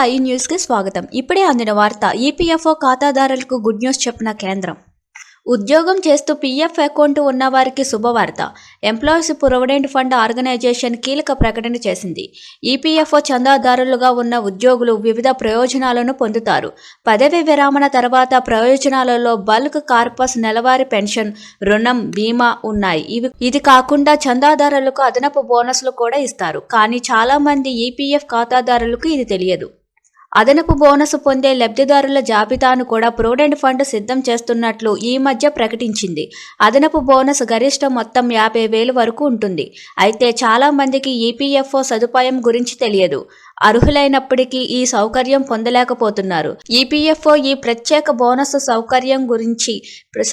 Sai news కి స్వాగతం. ఇప్పుడే అందిన వార్త. ఈపీఎఫ్ఓ ఖాతాదారులకు గుడ్ న్యూస్ చెప్పిన కేంద్రం. ఉద్యోగం చేస్తూ పీఎఫ్ అకౌంట్ ఉన్న వారికి శుభవార్త. ఎంప్లాయీస్ ప్రొవిడెంట్ ఫండ్ ఆర్గనైజేషన్ కీలక ప్రకటన చేసింది. ఈపీఎఫ్ఓ చందాదారులుగా ఉన్న ఉద్యోగులు వివిధ ప్రయోజనాలను పొందుతారు. పదవీ విరమణ తర్వాత ప్రయోజనాలలో బల్క్ కార్పస్, నెలవారీ పెన్షన్, రుణం, బీమా ఉన్నాయి. ఇది కాకుండా చందాదారులకు అదనపు బోనస్లు కూడా ఇస్తారు. కానీ చాలా మంది ఈపీఎఫ్ ఖాతాదారులకు ఇది తెలియదు. అదనపు బోనస్ పొందే లబ్ధిదారుల జాబితాను కూడా ప్రొవిడెంట్ ఫండ్ సిద్ధం చేస్తున్నట్లు ఈ మధ్య ప్రకటించింది. అదనపు బోనస్ గరిష్ట మొత్తం 50,000 వరకు ఉంటుంది. అయితే చాలా మందికి ఈపీఎఫ్ఓ సదుపాయం గురించి తెలియదు. అర్హులైనప్పటికీ ఈ సౌకర్యం పొందలేకపోతున్నారు. ఈపీఎఫ్ఓ ఈ ప్రత్యేక బోనస్ సౌకర్యం గురించి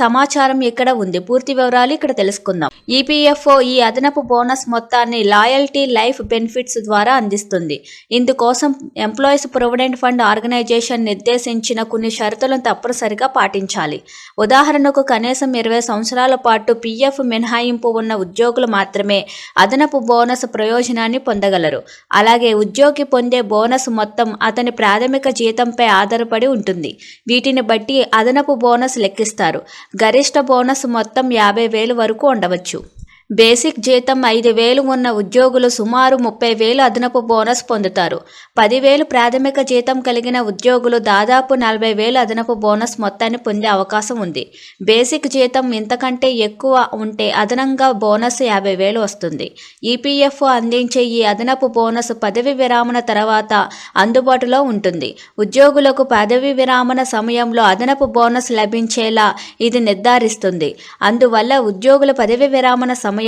సమాచారం ఇక్కడ ఉంది. పూర్తి వివరాలు ఇక్కడ తెలుసుకుందాం. ఈపీఎఫ్ఓ ఈ అదనపు బోనస్ మొత్తాన్ని లాయల్టీ లైఫ్ బెనిఫిట్స్ ద్వారా అందిస్తుంది. ఇందుకోసం ఎంప్లాయీస్ ప్రొవిడెంట్ ఫండ్ ఆర్గనైజేషన్ నిర్దేశించిన కొన్ని షరతులను తప్పనిసరిగా పాటించాలి. ఉదాహరణకు కనీసం 20 సంవత్సరాల పాటు పీఎఫ్ మినహాయింపు ఉన్న ఉద్యోగులు మాత్రమే అదనపు బోనస్ ప్రయోజనాన్ని పొందగలరు. అలాగే ఉద్యోగి పొందే బోనస్ మొత్తం అతని ప్రాథమిక జీతంపై ఆధారపడి ఉంటుంది. వీటిని బట్టి అదనపు బోనస్ లెక్కిస్తారు. గరిష్ట బోనస్ మొత్తం 50,000 వరకు ఉండవచ్చు. బేసిక్ జీతం 5,000 ఉన్న ఉద్యోగులు సుమారు 30,000 అదనపు బోనస్ పొందుతారు. 10,000 ప్రాథమిక జీతం కలిగిన ఉద్యోగులు దాదాపు 40,000 అదనపు బోనస్ మొత్తాన్ని పొందే అవకాశం ఉంది. బేసిక్ జీతం ఇంతకంటే ఎక్కువ ఉంటే అదనంగా బోనస్ 50,000 వస్తుంది. ఈపీఎఫ్ఓ అందించే ఈ అదనపు బోనస్ పదవి విరమణ తర్వాత అందుబాటులో ఉంటుంది. ఉద్యోగులకు పదవి విరమణ సమయంలో అదనపు బోనస్ లభించేలా ఇది నిర్ధారిస్తుంది. అందువల్ల ఉద్యోగుల పదవి విరమణ సమయంలో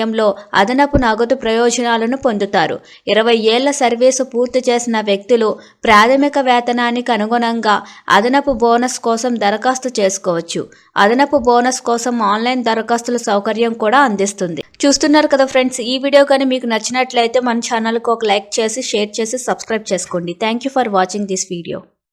అదనపు నగదు ప్రయోజనాలను పొందుతారు. 20 ఏళ్ల సర్వీసు పూర్తి చేసిన వ్యక్తులు ప్రాథమిక వేతనానికి అనుగుణంగా అదనపు బోనస్ కోసం దరఖాస్తు చేసుకోవచ్చు. అదనపు బోనస్ కోసం ఆన్లైన్ దరఖాస్తుల సౌకర్యం కూడా అందిస్తుంది. చూస్తున్నారు కదా ఫ్రెండ్స్, ఈ వీడియో కానీ మీకు నచ్చినట్లయితే మన ఛానల్కి ఒక లైక్ చేసి, షేర్ చేసి, సబ్స్క్రైబ్ చేసుకోండి. Thank you for watching this video.